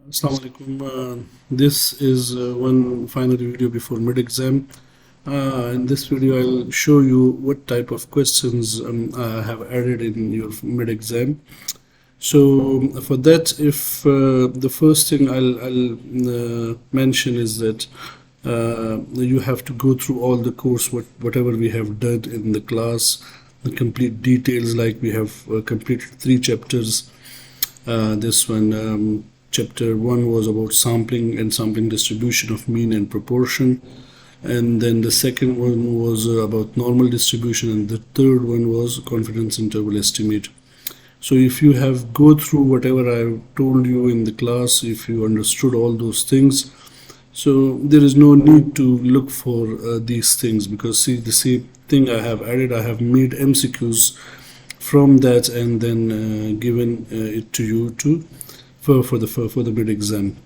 Assalamu alaikum. This is one final video before mid-exam. In this video, I'll show you what type of questions I have added in your mid-exam. So for that, if the first thing I'll mention is that you have to go through all the course, whatever we have done in the class, the complete details, like we have completed 3 chapters. This one, chapter 1 was about sampling and sampling distribution of mean and proportion, and then the second one was about normal distribution, and the third one was confidence interval estimate. So if you have go through whatever I've told you in the class, if you understood all those things, so there is no need to look for these things, because see, the same thing I have added, I have made MCQs from that and then given it to you to for the mid exam.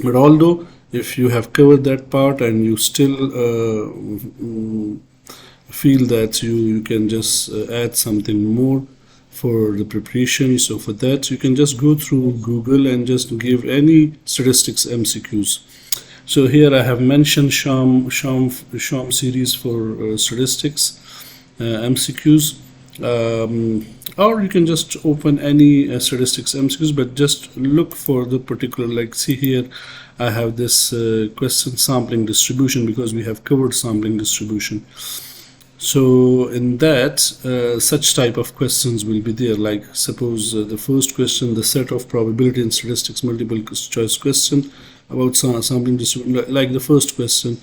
But although if you have covered that part and you still feel that you can just add something more for the preparation, so for that you can just go through Google and just give any statistics MCQs. So here I have mentioned Sham series for statistics MCQs. Or you can just open any statistics MCQs, but just look for the particular, like see here I have this question sampling distribution, because we have covered sampling distribution. So in that such type of questions will be there, like suppose the first question, the set of probability and statistics multiple choice question about sampling distribution, like the first question,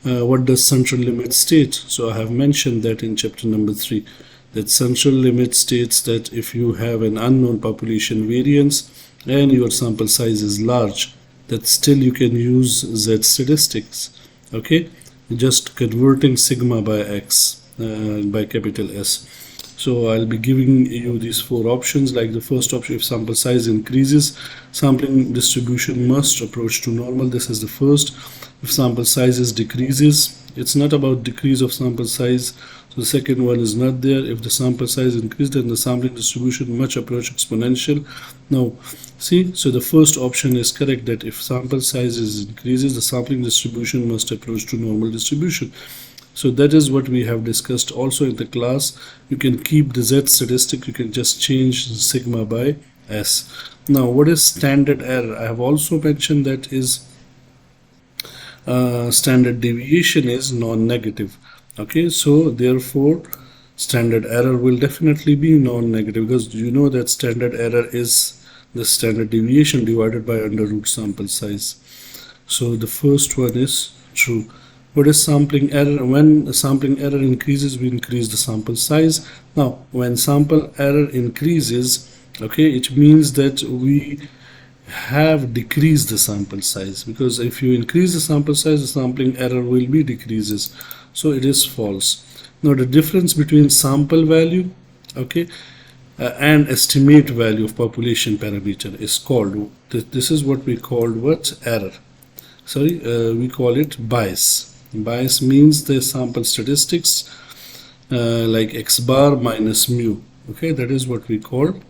what does central limit state? So I have mentioned that in chapter number 3, that central limit states that if you have an unknown population variance and your sample size is large, that still you can use Z statistics, okay, just converting sigma by X by capital S. So I'll be giving you these 4 options. Like the first option, if sample size increases, sampling distribution must approach to normal. This is the first. If sample sizes decreases, it's not about decrease of sample size, so the second one is not there. If the sample size increases, then the sampling distribution must approach exponential. Now see, so the first option is correct, that if sample size increases, the sampling distribution must approach to normal distribution. So that is what we have discussed also in the class. You can keep the Z statistic, you can just change sigma by S. Now what is standard error? I have also mentioned that is standard deviation is non-negative. Okay, so therefore standard error will definitely be non-negative, because you know that standard error is the standard deviation divided by under root sample size. So the first one is true. What is sampling error? When the sampling error increases, we increase the sample size. Now when sample error increases, okay, it means that we have decreased the sample size, because if you increase the sample size, the sampling error will be decreases, so it is false. Now the difference between sample value, okay, and estimate value of population parameter is called, this is what we called what? Error. Sorry, we call it bias. Bias means the sample statistics like x bar minus mu, okay, that is what we call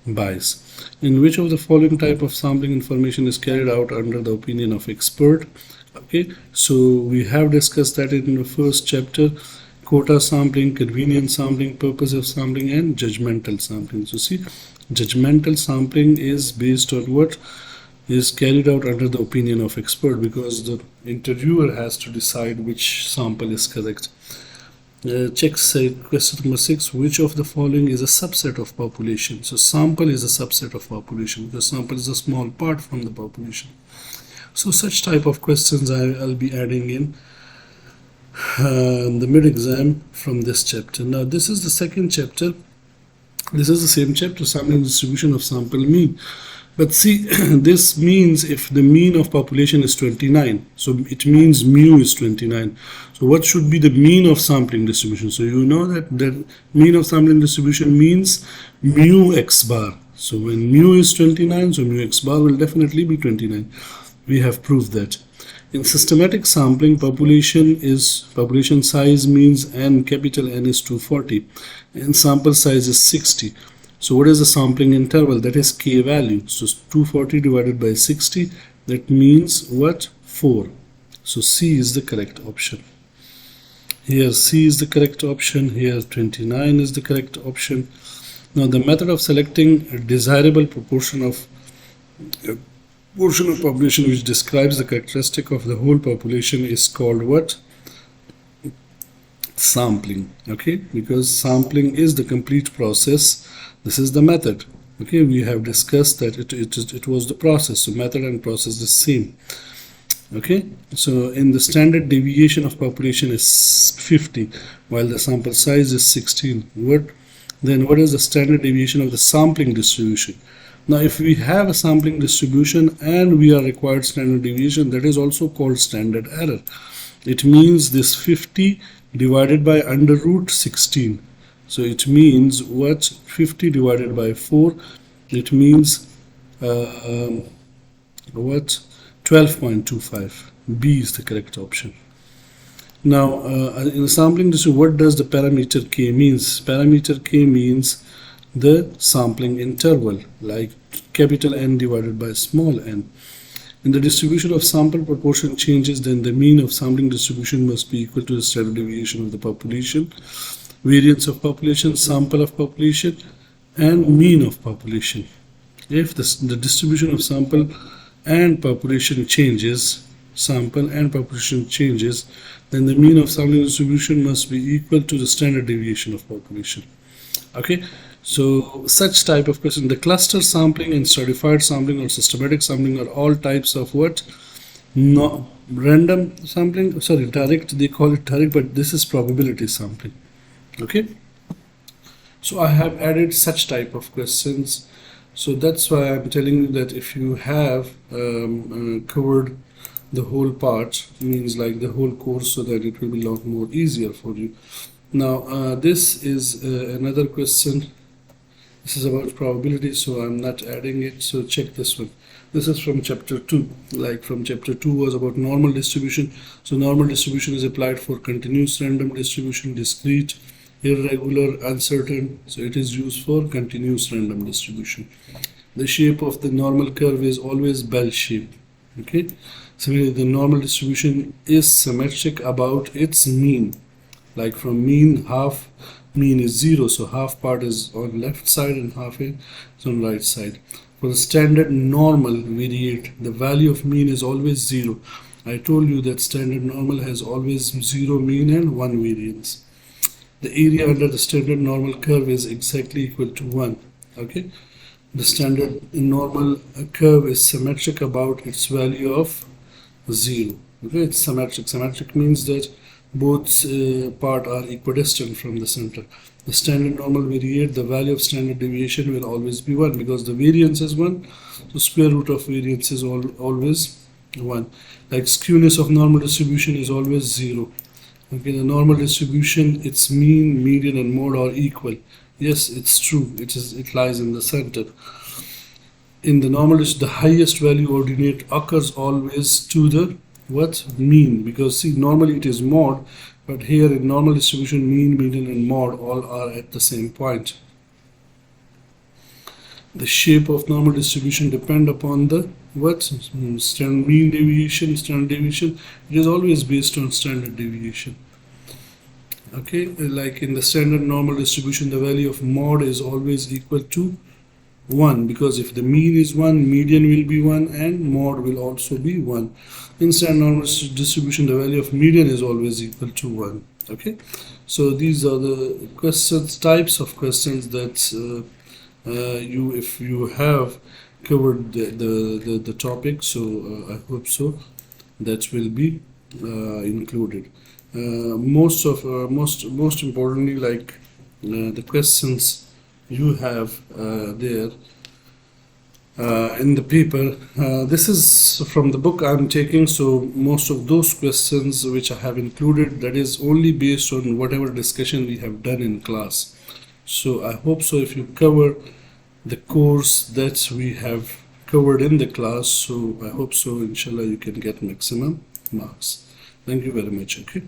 bias. In which of the following type of sampling information is carried out under the opinion of expert? Okay, so we have discussed that in the first chapter: quota sampling, convenience sampling, purposive sampling, and judgmental sampling. So see, judgmental sampling is based on what is carried out under the opinion of expert, because the interviewer has to decide which sample is correct. Check question number 6, which of the following is a subset of population? So sample is a subset of population, because sample is a small part from the population. So such type of questions I'll be adding in the mid-exam from this chapter. Now this is the second chapter. This is the same chapter, sampling distribution of sample mean. But see, this means if the mean of population is 29, so it means mu is 29. So what should be the mean of sampling distribution? So you know that the mean of sampling distribution means mu x bar. So when mu is 29, so mu x bar will definitely be 29. We have proved that. In systematic sampling, population size means N, capital N is 240, and sample size is 60. So what is the sampling interval? That is k value. So 240 divided by 60, that means what? 4. So C is the correct option. Here C is the correct option. Here 29 is the correct option. Now the method of selecting a desirable proportion of population which describes the characteristic of the whole population is called what? Sampling. Okay, because sampling is the complete process. This is the method. Okay, we have discussed that it was the process. So method and process is the same. Okay, so in the standard deviation of population is 50 while the sample size is 16. What is the standard deviation of the sampling distribution? Now if we have a sampling distribution and we are required standard deviation, that is also called standard error. It means this 50 divided by under root 16. So it means what? 50 divided by 4, it means what? 12.25. B is the correct option. Now in the sampling distribution, what does the parameter k means? Parameter k means the sampling interval, like capital N divided by small n. In the distribution of sample proportion changes, then the mean of sampling distribution must be equal to the standard deviation of the population, variance of population, sample of population, and mean of population. If the distribution of sample and population changes, then the mean of sampling distribution must be equal to the standard deviation of population. Okay, so such type of question, the cluster sampling and stratified sampling or systematic sampling are all types of what? No, random sampling, sorry, direct, they call it direct, but this is probability sampling. Okay, so I have added such type of questions. So that's why I'm telling you that if you have covered the whole part, means like the whole course, so that it will be a lot more easier for you. Now this is another question. This is about probability, so I'm not adding it. So check this one. This is from chapter 2. Like from chapter 2 was about normal distribution. So normal distribution is applied for continuous random distribution, discrete, irregular, uncertain. So it is used for continuous random distribution. The shape of the normal curve is always bell shape. Okay. Similarly, the normal distribution is symmetric about its mean. Like from mean, half mean is 0, so half part is on left side and half is on right side. For the standard normal variate, the value of mean is always 0. I told you that standard normal has always 0 mean and 1 variance. The area under the standard normal curve is exactly equal to 1. Okay, the standard normal curve is symmetric about its value of 0. Okay, it's symmetric. Symmetric means that both part are equidistant from the center. The standard normal variate, the value of standard deviation will always be 1 because the variance is 1. So square root of variance is always 1. Like skewness of normal distribution is always 0. Okay, the normal distribution, its mean, median, and mode are equal. Yes, it's true. It lies in the center. In the normal, the highest value ordinate occurs always to the what? Mean, because see, normally it is mod, but here in normal distribution, mean, median, and mode all are at the same point. The shape of normal distribution depend upon the what? Standard mean deviation, standard deviation. It is always based on standard deviation. Okay, like in the standard normal distribution, the value of mod is always equal to 1, because if the mean is 1, median will be 1 and mod will also be 1. In standard normal distribution, the value of median is always equal to 1. Okay, so these are the questions, types of questions that if you have covered the topic, so I hope so that will be included. Most importantly, like the questions you have there in the paper, this is from the book I'm taking, so most of those questions which I have included, that is only based on whatever discussion we have done in class. So I hope so if you cover the course that we have covered in the class, so I hope so inshallah you can get maximum marks. Thank you very much. Okay.